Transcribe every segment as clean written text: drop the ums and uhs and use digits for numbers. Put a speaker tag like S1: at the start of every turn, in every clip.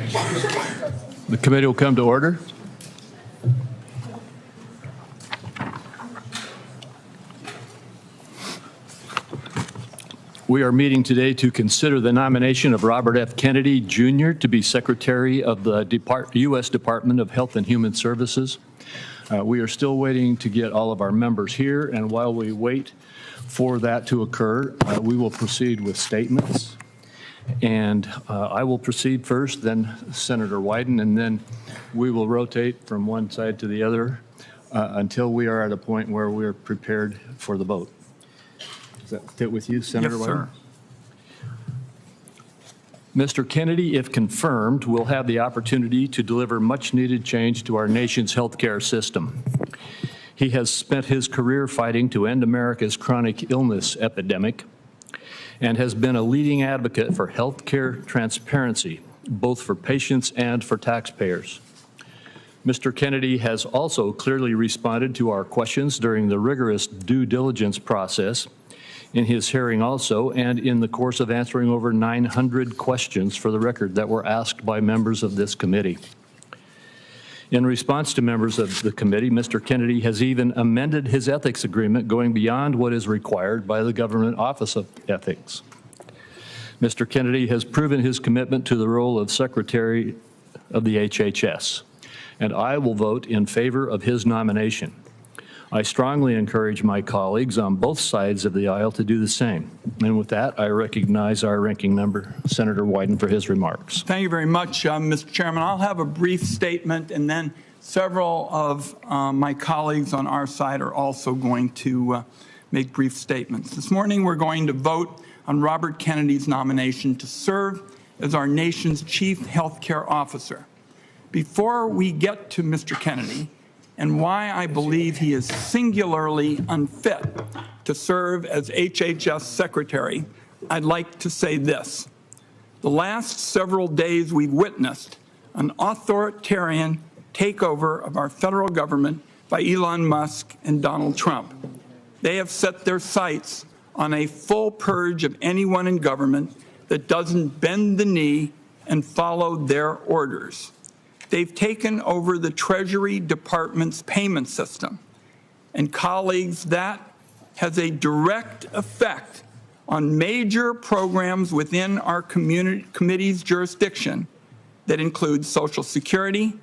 S1: The committee will come to order. We are meeting today to consider the nomination of Robert F. Kennedy, Jr. to be Secretary of the U.S. Department of Health and Human Services. We are still waiting to get all of our members here, and while we wait for that to occur, we will proceed with statements. And I will proceed first, then Senator Wyden, and then we will rotate from one side to the other until we are at a point where we're prepared for the vote. Does that fit with you, Senator Wyden?
S2: Yes, sir.
S1: Mr. Kennedy, if confirmed, will have the opportunity to deliver much-needed change to our nation's healthcare system. He has spent his career fighting to end America's chronic illness epidemic and has been a leading advocate for healthcare transparency, both for patients and for taxpayers. Mr. Kennedy has also clearly responded to our questions during the rigorous due diligence process in his hearing also, and in the course of answering over 900 questions for the record that were asked by members of this committee. In response to members of the committee, Mr. Kennedy has even amended his ethics agreement, going beyond what is required by the Government Office of Ethics. Mr. Kennedy has proven his commitment to the role of Secretary of the HHS, and I will vote in favor of his nomination. I strongly encourage my colleagues on both sides of the aisle to do the same. And with that, I recognize our ranking member, Senator Wyden, for his remarks.
S2: Thank you very much, Mr. Chairman. I'll have a brief statement, and then several of my colleagues on our side are also going to make brief statements. This morning, we're going to vote on Robert Kennedy's nomination to serve as our nation's chief healthcare officer. Before we get to Mr. Kennedy, and why I believe he is singularly unfit to serve as HHS Secretary, I'd like to say this. The last several days we've witnessed an authoritarian takeover of our federal government by Elon Musk and Donald Trump. They have set their sights on a full purge of anyone in government that doesn't bend the knee and follow their orders. They've taken over the Treasury Department's payment system. And colleagues, that has a direct effect on major programs within our committee's jurisdiction that include Social Security,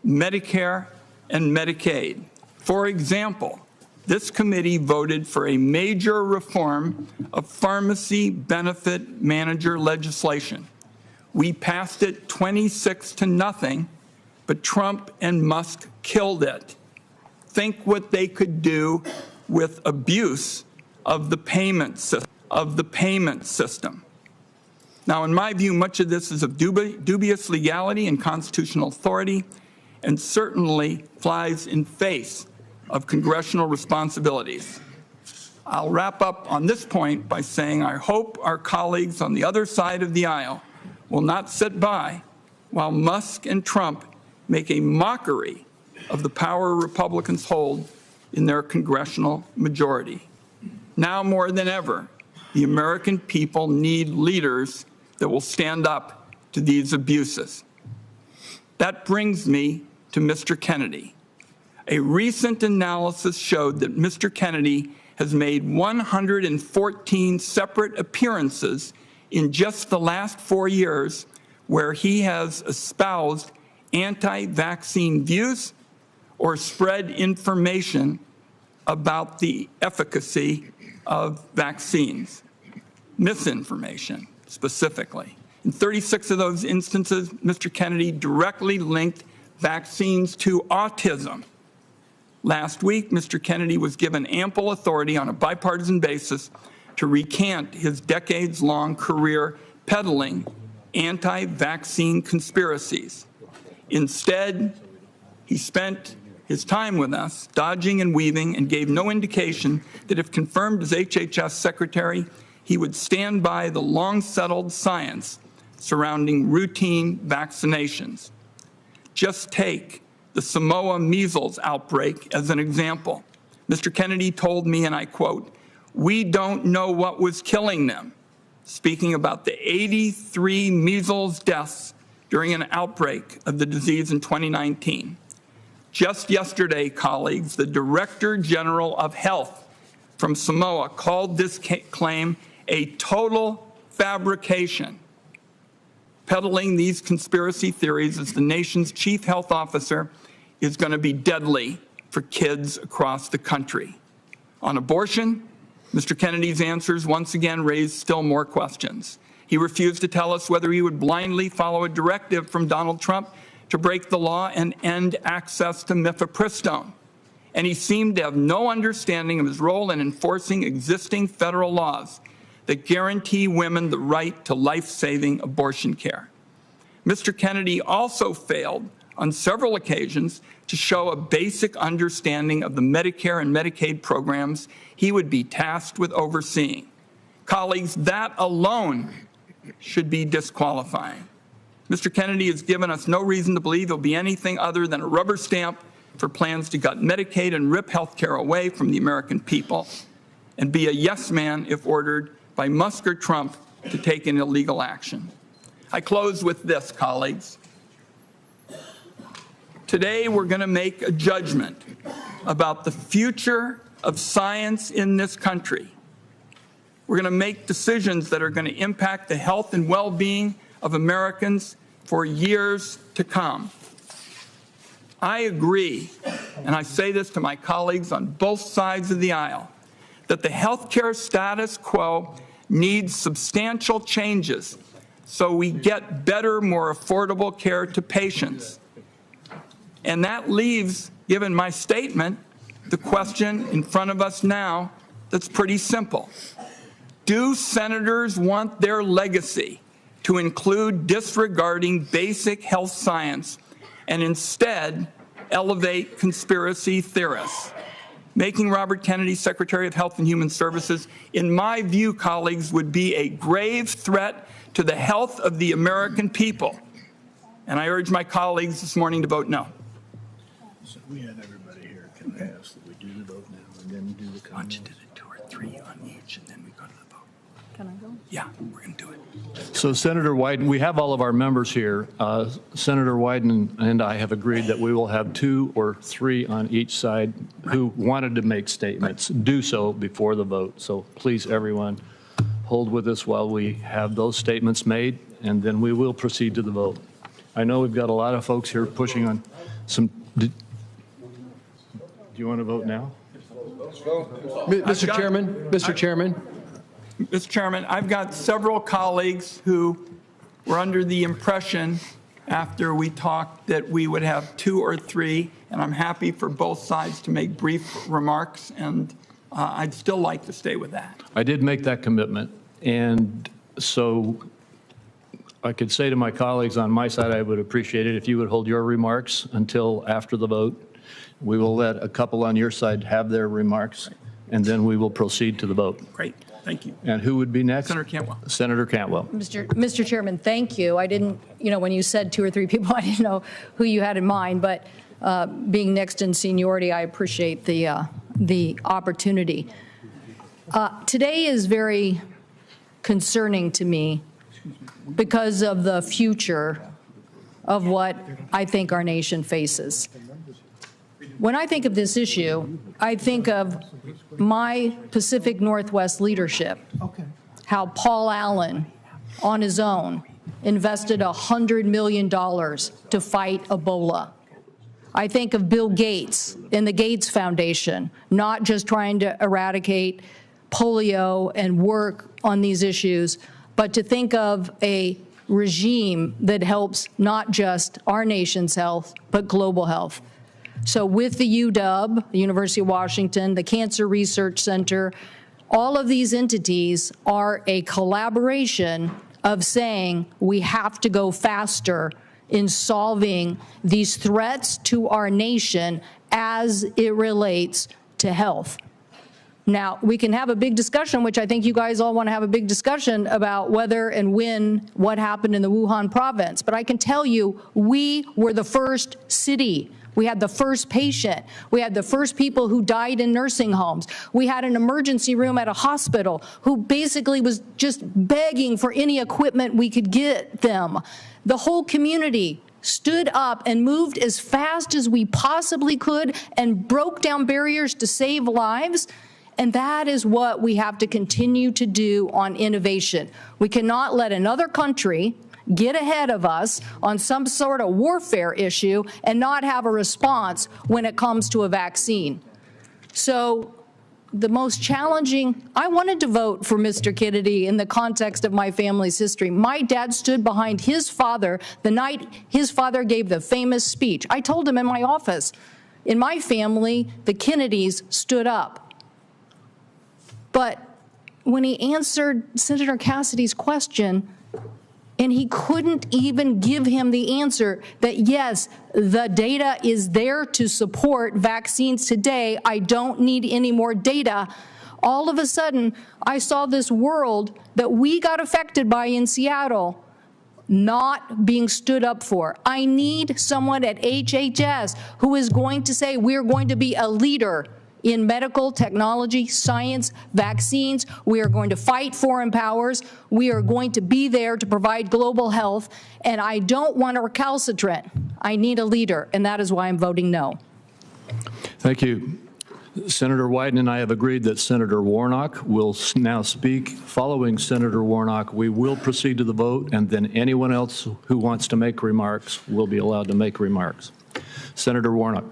S2: Medicare, and Medicaid. For example, this committee voted for a major reform of pharmacy benefit manager legislation. We passed it 26-0, but Trump and Musk killed it. Think what they could do with abuse of the payment system. Now, in my view, much of this is of dubious legality and constitutional authority, and certainly flies in face of congressional responsibilities. I'll wrap up on this point by saying I hope our colleagues on the other side of the aisle will not sit by while Musk and Trump make a mockery of the power Republicans hold in their congressional majority. Now more than ever, the American people need leaders that will stand up to these abuses. That brings me to Mr. Kennedy. A recent analysis showed that Mr. Kennedy has made 114 separate appearances in just the last 4 years where he has espoused anti-vaccine views or spread information about the efficacy of vaccines, misinformation specifically. In 36 of those instances, Mr. Kennedy directly linked vaccines to autism. Last week, Mr. Kennedy was given ample authority on a bipartisan basis to recant his decades-long career peddling anti-vaccine conspiracies. Instead, he spent his time with us dodging and weaving and gave no indication that if confirmed as HHS Secretary, he would stand by the long-settled science surrounding routine vaccinations. Just take the Samoa measles outbreak as an example. Mr. Kennedy told me, and I quote, "We don't know what was killing them," speaking about the 83 measles deaths during an outbreak of the disease in 2019. Just yesterday, colleagues, the Director General of Health from Samoa called this claim a total fabrication. Peddling these conspiracy theories as the nation's chief health officer is going to be deadly for kids across the country. On abortion, Mr. Kennedy's answers once again raised still more questions. He refused to tell us whether he would blindly follow a directive from Donald Trump to break the law and end access to mifepristone. And he seemed to have no understanding of his role in enforcing existing federal laws that guarantee women the right to life-saving abortion care. Mr. Kennedy also failed on several occasions to show a basic understanding of the Medicare and Medicaid programs he would be tasked with overseeing. Colleagues, that alone should be disqualifying. Mr. Kennedy has given us no reason to believe he'll be anything other than a rubber stamp for plans to gut Medicaid and rip health care away from the American people, and be a yes man if ordered by Musk or Trump to take an illegal action. I close with this, colleagues. Today, we're going to make a judgment about the future of science in this country. We're going to make decisions that are going to impact the health and well-being of Americans for years to come. I agree, and I say this to my colleagues on both sides of the aisle, that the healthcare status quo needs substantial changes so we get better, more affordable care to patients. And that leaves, given my statement, the question in front of us now that's pretty simple. Do senators want their legacy to include disregarding basic health science and instead elevate conspiracy theorists? Making Robert Kennedy Secretary of Health and Human Services, in my view, colleagues, would be a grave threat to the health of the American people. And I urge my colleagues this morning to vote no.
S3: So we have everybody here. Can I ask that we do the vote now and then do the comments?
S2: Why don't you do the 2 or 3 on each and then we go to the vote?
S4: Can I go?
S2: Yeah, we're going to do it.
S1: So Senator Wyden, we have all of our members here. Senator Wyden and I have agreed that we will have 2 or 3 on each side who wanted to make statements do so before the vote. So please, everyone, hold with us while we have those statements made, and then we will proceed to the vote. I know we've got a lot of folks here pushing on some. Do you want to vote now?
S5: Mr. Chairman,
S2: Mr. Chairman, I've got several colleagues who were under the impression after we talked that we would have 2 or 3, and I'm happy for both sides to make brief remarks, and I'd still like to stay with that.
S1: I did make that commitment, and so I could say to my colleagues on my side, I would appreciate it if you would hold your remarks until after the vote. We will let a couple on your side have their remarks, and then we will proceed to the vote.
S2: Great, thank you.
S1: And who would be next?
S2: Senator Cantwell.
S1: Senator Cantwell.
S4: Mr. Chairman, thank you. I didn't, when you said 2 or 3 people, I didn't know who you had in mind, but being next in seniority, I appreciate the opportunity. Today is very concerning to me because of the future of what I think our nation faces. When I think of this issue, I think of my Pacific Northwest leadership, how Paul Allen, on his own, invested $100 million to fight Ebola. I think of Bill Gates and the Gates Foundation, not just trying to eradicate polio and work on these issues, but to think of a regime that helps not just our nation's health, but global health. So with the UW, the University of Washington, the Cancer Research Center, all of these entities are a collaboration of saying we have to go faster in solving these threats to our nation as it relates to health. Now, we can have a big discussion, which I think you guys all want to have a big discussion about whether and when what happened in the Wuhan province. But I can tell you, we were the first city We had the first patient. We had the first people who died in nursing homes. We had an emergency room at a hospital who basically was just begging for any equipment we could get them. The whole community stood up and moved as fast as we possibly could and broke down barriers to save lives. And that is what we have to continue to do on innovation. We cannot let another country get ahead of us on some sort of warfare issue and not have a response when it comes to a vaccine. So the most challenging, I wanted to vote for Mr. Kennedy in the context of my family's history. My dad stood behind his father the night his father gave the famous speech. I told him in my office, in my family, the Kennedys stood up. But when he answered Senator Cassidy's question, and he couldn't even give him the answer that, yes, the data is there to support vaccines today. I don't need any more data. All of a sudden, I saw this world that we got affected by in Seattle not being stood up for. I need someone at HHS who is going to say we're going to be a leader in medical technology, science, vaccines. We are going to fight foreign powers. We are going to be there to provide global health. And I don't want a recalcitrant. I need a leader, and that is why I'm voting no.
S1: Thank you. Senator Wyden and I have agreed that Senator Warnock will now speak. Following Senator Warnock, we will proceed to the vote, and then anyone else who wants to make remarks will be allowed to make remarks. Senator Warnock.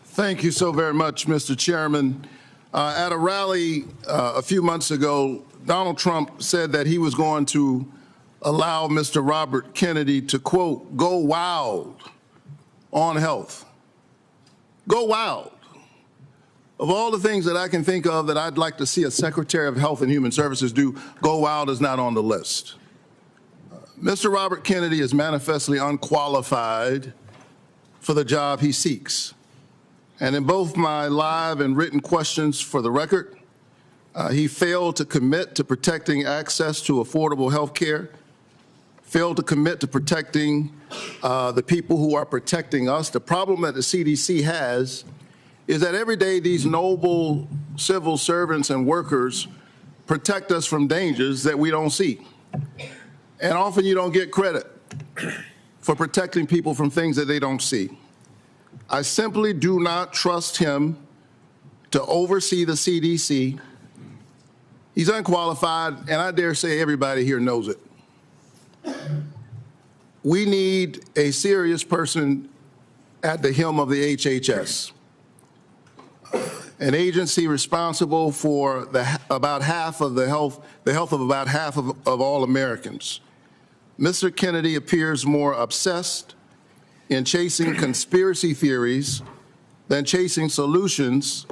S6: Thank you so very much, Mr. Chairman. At a rally a few months ago, Donald Trump said that he was going to allow Mr. Robert Kennedy to, quote, go wild on health. Go wild. Of all the things that I can think of that I'd like to see a Secretary of Health and Human Services do, go wild is not on the list. Mr. Robert Kennedy is manifestly unqualified for the job he seeks. And in both my live and written questions for the record, he failed to commit to protecting access to affordable health care, failed to commit to protecting the people who are protecting us. The problem that the CDC has is that every day these noble civil servants and workers protect us from dangers that we don't see. And often you don't get credit for protecting people from things that they don't see. I simply do not trust him to oversee the CDC. He's unqualified, and I dare say everybody here knows it. We need a serious person at the helm of the HHS, an agency responsible for about half of the health of about half of all Americans. Mr. Kennedy appears more obsessed in chasing conspiracy theories than chasing solutions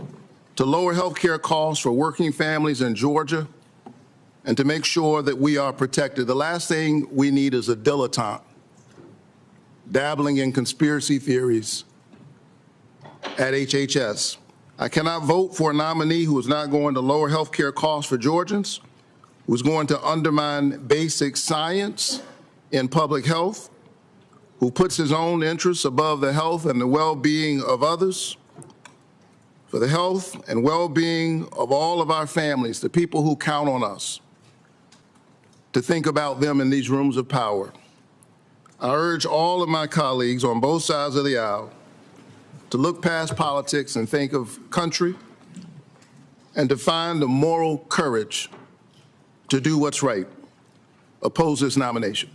S6: to lower health care costs for working families in Georgia and to make sure that we are protected. The last thing we need is a dilettante dabbling in conspiracy theories at HHS. I cannot vote for a nominee who is not going to lower health care costs for Georgians, who is going to undermine basic science in public health, who puts his own interests above the health and the well-being of others. For the health and well-being of all of our families, the people who count on us, to think about them in these rooms of power. I urge all of my colleagues on both sides of the aisle to look past politics and think of country and to find the moral courage to do what's right. Oppose this nomination.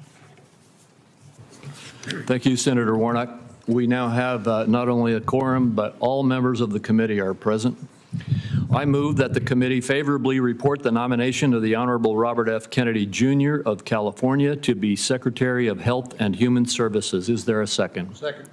S1: Thank you, Senator Warnock. We now have not only a quorum, but all members of the committee are present. I move that the committee favorably report the nomination of the Honorable Robert F. Kennedy, Jr. of California to be Secretary of Health and Human Services. Is there a second?
S3: Second.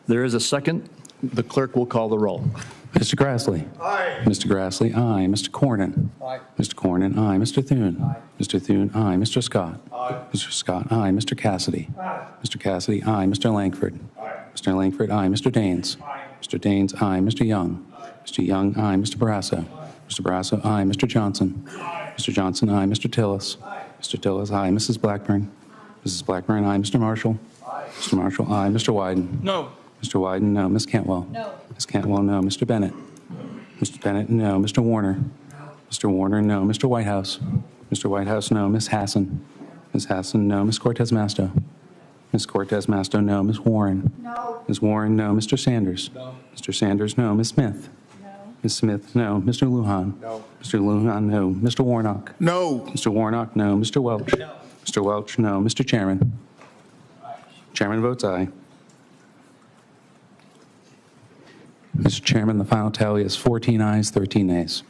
S1: There is a second. The clerk will call the roll.
S7: Mr. Grassley.
S3: Aye.
S7: Mr. Grassley, aye. Mr. Cornyn.
S3: Aye.
S7: Mr. Cornyn, aye. Mr. Thune.
S3: Aye.
S7: Mr. Thune, aye. Mr. Scott.
S3: Aye.
S7: Mr. Scott, aye. Mr. Cassidy.
S3: Aye.
S7: Mr. Cassidy, aye. Mr. Langford.
S3: Aye.
S7: Mr. Langford, aye. Mr. Daines.
S3: Aye.
S7: Mr. Daines, aye. Mr. Young.
S3: Aye.
S7: Mr. Young, aye. Mr. Barrasso. Mr. Barrasso, aye. Mr. Johnson.
S3: Aye.
S7: Mr. Johnson, aye. Mr. Tillis.
S3: Aye.
S7: Mr. Tillis, aye. Mrs. Blackburn. Mrs. Blackburn, aye. Mr. Marshall.
S3: Aye.
S7: Mr. Marshall, aye. Mr. Wyden.
S2: No.
S7: Mr. Wyden, no. Ms. Cantwell?
S4: No.
S7: Ms. Cantwell, no. Mr. Bennett? Mr. Bennett, no. Mr. Warner? Mr. Warner, no. Mr. Whitehouse? Mr. Whitehouse, no. Ms. Hassan? Ms. Hassan, no. Ms. Cortez-Masto? Ms. Cortez-Masto, no. Ms. Warren?
S4: No.
S7: Ms. Warren, no. Mr. Sanders? No. Mr. Sanders, no. Ms. Smith?
S4: No.
S7: Ms. Smith, no. Mr. Lujan? No. Mr. Lujan, no. Mr. Warnock?
S6: No.
S7: Mr. Warnock, no. Mr. Welch? No. Mr. Welch, no. Mr. Chairman? Chairman votes aye. Mr. Chairman, the final tally is 14 ayes, 13 nays.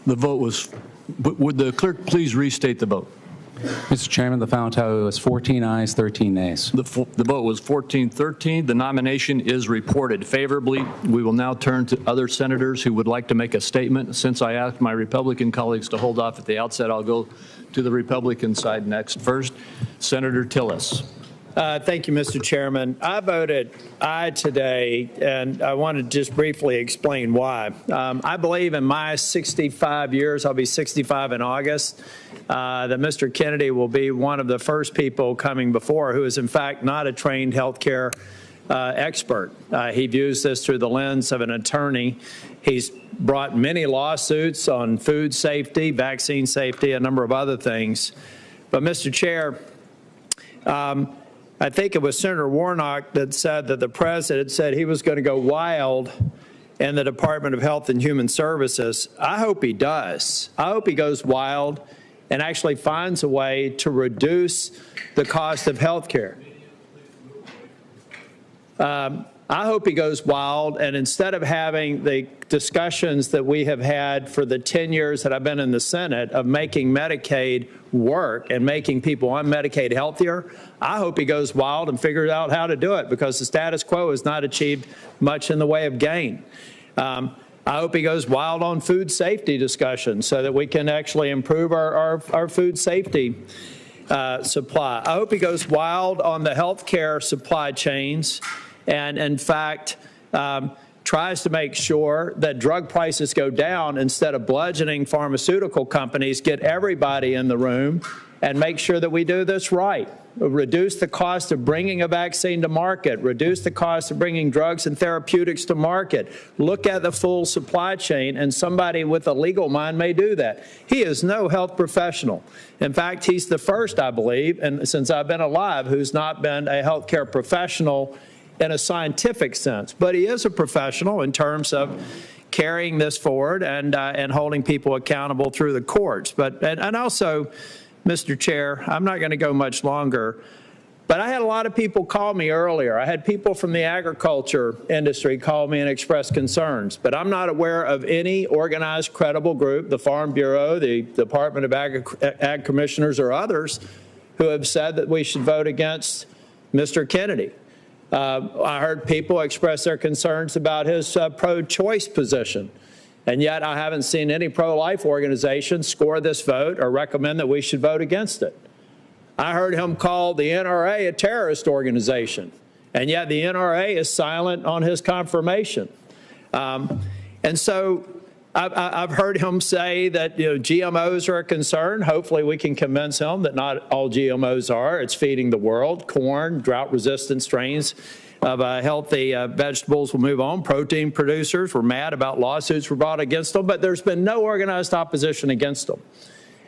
S1: The vote was, would the clerk please restate the vote?
S7: Mr. Chairman, the final tally was 14 ayes, 13 nays.
S1: The vote was 14-13. The nomination is reported favorably. We will now turn to other senators who would like to make a statement. Since I asked my Republican colleagues to hold off at the outset, I'll go to the Republican side next. First, Senator Tillis.
S8: Thank you, Mr. Chairman. I voted aye today, and I want to just briefly explain why. I believe in my 65 years, I'll be 65 in August, that Mr. Kennedy will be one of the first people coming before who is, in fact, not a trained healthcare expert. He views this through the lens of an attorney. He's brought many lawsuits on food safety, vaccine safety, a number of other things. But, Mr. Chair, I think it was Senator Warnock that said that the president said he was going to go wild in the Department of Health and Human Services. I hope he does. I hope he goes wild and actually finds a way to reduce the cost of health care. I hope he goes wild, and instead of having the discussions that we have had for the 10 years that I've been in the Senate of making Medicaid work and making people on Medicaid healthier, I hope he goes wild and figures out how to do it, because the status quo has not achieved much in the way of gain. I hope he goes wild on food safety discussions so that we can actually improve our food safety supply. I hope he goes wild on the healthcare supply chains and, in fact, tries to make sure that drug prices go down instead of bludgeoning pharmaceutical companies, get everybody in the room and make sure that we do this right. Reduce the cost of bringing a vaccine to market, reduce the cost of bringing drugs and therapeutics to market. Look at the full supply chain, and somebody with a legal mind may do that. He is no health professional. In fact, he's the first, I believe, and since I've been alive, who's not been a healthcare professional in a scientific sense. But he is a professional in terms of carrying this forward and holding people accountable through the courts. But and also, Mr. Chair, I'm not going to go much longer, but I had a lot of people call me earlier. I had people from the agriculture industry call me and express concerns, but I'm not aware of any organized, credible group, the Farm Bureau, the Department of Ag Commissioners, or others, who have said that we should vote against Mr. Kennedy. I heard people express their concerns about his pro-choice position. And yet I haven't seen any pro-life organization score this vote or recommend that we should vote against it. I heard him call the NRA a terrorist organization, and yet the NRA is silent on his confirmation. And so I've heard him say that GMOs are a concern. Hopefully we can convince him that not all GMOs are. It's feeding the world. Corn, drought-resistant strains of healthy vegetables will move on. Protein producers were mad about lawsuits were brought against them, but there's been no organized opposition against them.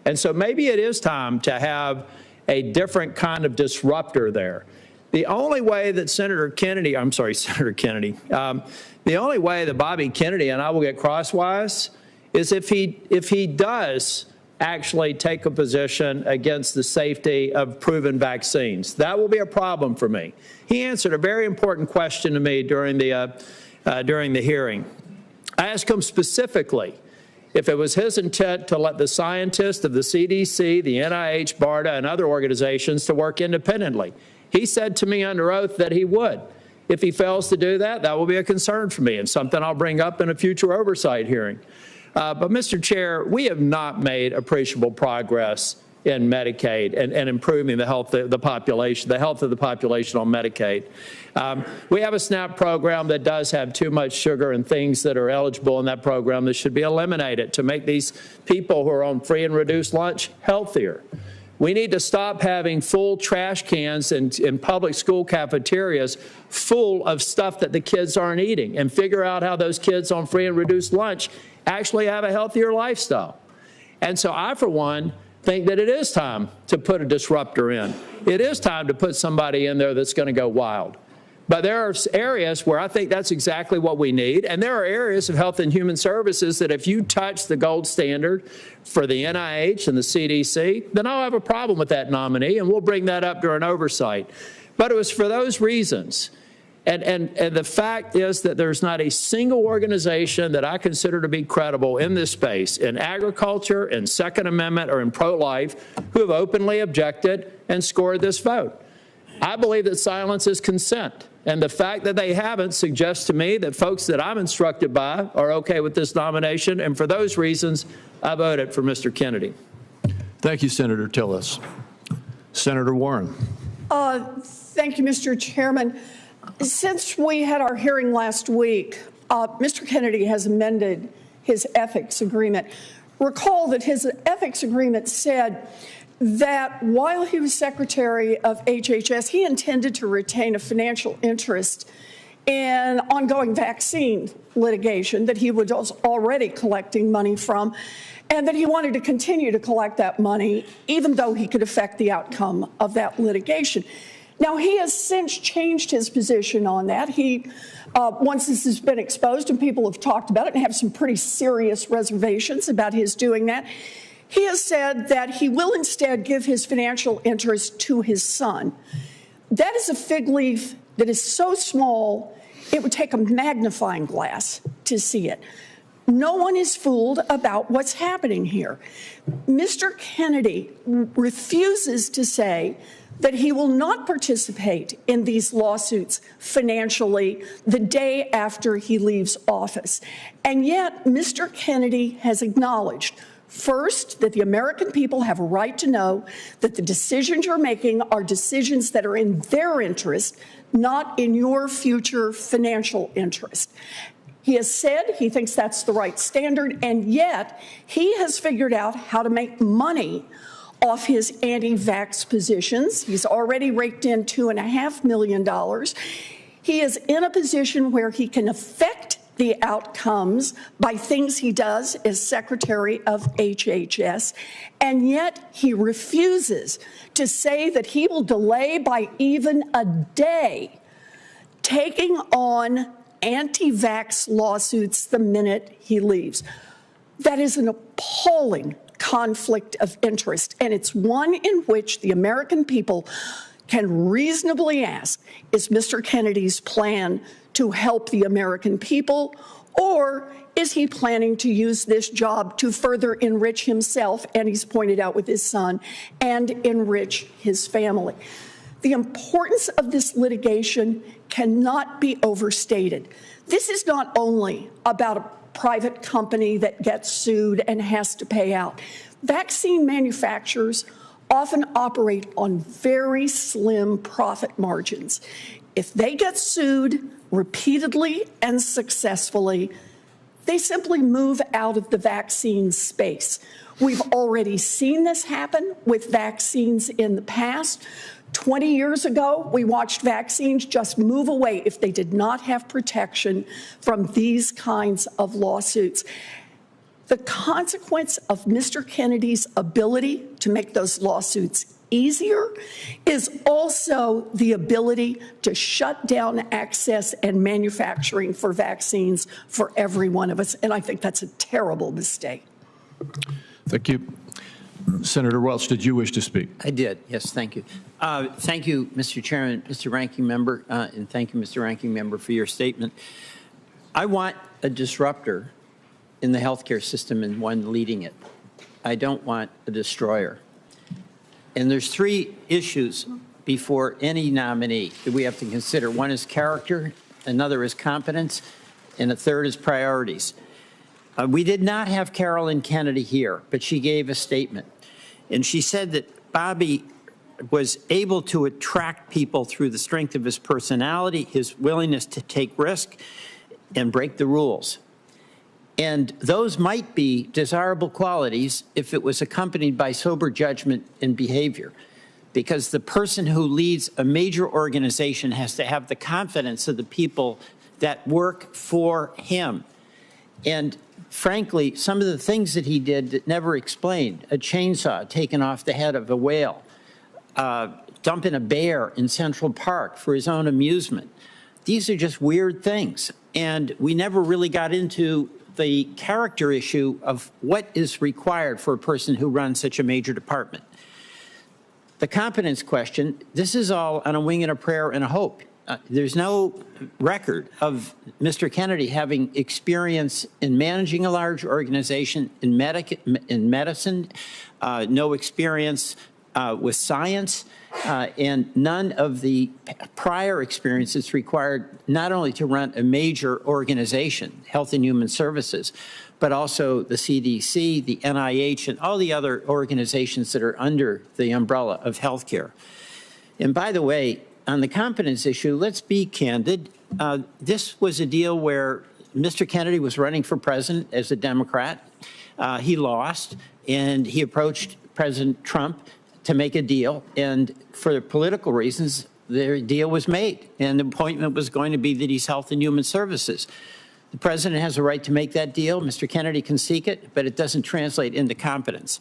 S8: And so maybe it is time to have a different kind of disruptor there. The only way that Senator Kennedy, the only way that Bobby Kennedy and I will get crosswise is if he does actually take a position against the safety of proven vaccines. That will be a problem for me. He answered a very important question to me during the hearing. I asked him specifically if it was his intent to let the scientists of the CDC, the NIH, BARDA, and other organizations to work independently. He said to me under oath that he would. If he fails to do that, that will be a concern for me and something I'll bring up in a future oversight hearing. But, Mr. Chair, we have not made appreciable progress in Medicaid and improving the health of the population on Medicaid. We have a SNAP program that does have too much sugar and things that are eligible in that program that should be eliminated to make these people who are on free and reduced lunch healthier. We need to stop having full trash cans in public school cafeterias full of stuff that the kids aren't eating, and figure out how those kids on free and reduced lunch actually have a healthier lifestyle. And so I, for one, think that it is time to put a disruptor in. It is time to put somebody in there that's going to go wild. But there are areas where I think that's exactly what we need. And there are areas of Health and Human Services that if you touch the gold standard for the NIH and the CDC, then I'll have a problem with that nominee, and we'll bring that up during oversight. But it was for those reasons. And the fact is that there's not a single organization that I consider to be credible in this space, in agriculture, in Second Amendment, or in pro-life, who have openly objected and scored this vote. I believe that silence is consent. And the fact that they haven't suggests to me that folks that I'm instructed by are okay with this nomination. And for those reasons, I voted for Mr. Kennedy.
S1: Thank you, Senator Tillis. Senator Warren.
S9: Thank you, Mr. Chairman. Since we had our hearing last week, Mr. Kennedy has amended his ethics agreement. Recall that his ethics agreement said that while he was Secretary of HHS, he intended to retain a financial interest in ongoing vaccine litigation that he was already collecting money from, and that he wanted to continue to collect that money even though he could affect the outcome of that litigation. Now, he has since changed his position on that. He, once this has been exposed and people have talked about it and have some pretty serious reservations about his doing that, he has said that he will instead give his financial interest to his son. That is a fig leaf that is so small, it would take a magnifying glass to see it. No one is fooled about what's happening here. Mr. Kennedy refuses to say that he will not participate in these lawsuits financially the day after he leaves office. And yet, Mr. Kennedy has acknowledged, first, that the American people have a right to know that the decisions you're making are decisions that are in their interest, not in your future financial interest. He has said he thinks that's the right standard, and yet he has figured out how to make money off his anti-vax positions. He's already raked in $2.5 million. He is in a position where he can affect the outcomes by things he does as Secretary of HHS, and yet he refuses to say that he will delay by even a day taking on anti-vax lawsuits the minute he leaves. That is an appalling conflict of interest, and it's one in which the American people can reasonably ask, is Mr. Kennedy's plan to help the American people, or is he planning to use this job to further enrich himself, and he's pointed out with his son, and enrich his family? The importance of this litigation cannot be overstated. This is not only about a private company that gets sued and has to pay out. Vaccine manufacturers often operate on very slim profit margins. If they get sued repeatedly and successfully, they simply move out of the vaccine space. We've already seen this happen with vaccines in the past. 20 years ago, we watched vaccines just move away if they did not have protection from these kinds of lawsuits. The consequence of Mr. Kennedy's ability to make those lawsuits easier is also the ability to shut down access and manufacturing for vaccines for every one of us. And I think that's a terrible mistake.
S1: Thank you. Senator Welch, did you wish to speak?
S10: I did, yes, thank you. Thank you, Mr. Chairman, Mr. Ranking Member, and thank you, Mr. Ranking Member, for your statement. I want a disruptor in the healthcare system and one leading it. I don't want a destroyer. And there's three issues before any nominee that we have to consider. One is character, another is competence, and a third is priorities. We did not have Carolyn Kennedy here, but she gave a statement. And she said that Bobby was able to attract people through the strength of his personality, his willingness to take risk and break the rules. And those might be desirable qualities if it was accompanied by sober judgment and behavior, because the person who leads a major organization has to have the confidence of the people that work for him. And frankly, some of the things that he did that never explained, a chainsaw taken off the head of a whale, dumping a bear in Central Park for his own amusement. These are just weird things. And we never really got into the character issue of what is required for a person who runs such a major department. The competence question, this is all on a wing and a prayer and a hope. There's no record of Mr. Kennedy having experience in managing a large organization in medicine, no experience with science, and none of the prior experiences required not only to run a major organization, Health and Human Services, but also the CDC, the NIH, and all the other organizations that are under the umbrella of healthcare. And by the way, on the competence issue, let's be candid. This was a deal where Mr. Kennedy was running for president as a Democrat. He lost, and he approached President Trump to make a deal. And for political reasons, the deal was made. And the appointment was going to be that he's Health and Human Services. The president has a right to make that deal. Mr. Kennedy can seek it, but it doesn't translate into competence.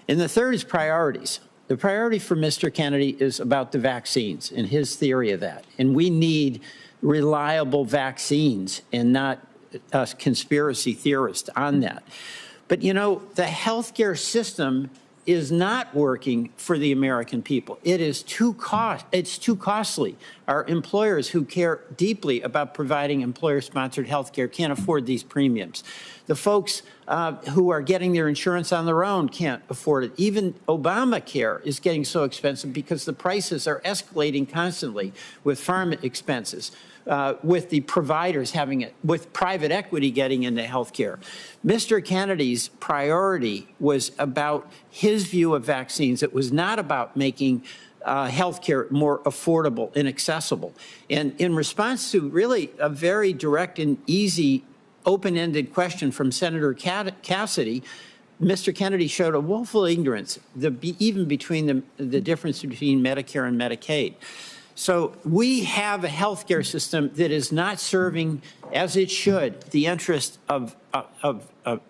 S10: And the third is priorities. The priority for Mr. Kennedy is about the vaccines and his theory of that. And we need reliable vaccines and not a conspiracy theorist on that. But, you know, the healthcare system is not working for the American people. It is too costly. Our employers who care deeply about providing employer-sponsored health care can't afford these premiums. The folks who are getting their insurance on their own can't afford it. Even Obamacare is getting so expensive because the prices are escalating constantly with pharma expenses, with the providers having it, with private equity getting into health care. Mr. Kennedy's priority was about his view of vaccines. It was not about making health care more affordable and accessible. And in response to really a very direct and easy open-ended question from Senator Cassidy, Mr. Kennedy showed a woeful ignorance, even between the difference between Medicare and Medicaid. So we have a healthcare system that is not serving, as it should, the interest of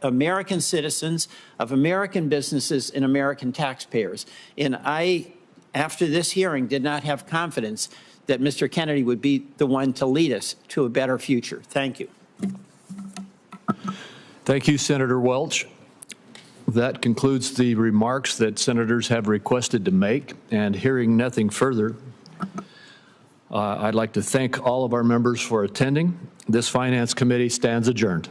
S10: American citizens, of American businesses, and American taxpayers. And I, after this hearing, did not have confidence that Mr. Kennedy would be the one to lead us to a better future. Thank you.
S1: Thank you, Senator Welch. That concludes the remarks that senators have requested to make. And hearing nothing further, I'd like to thank all of our members for attending. This Finance Committee stands adjourned.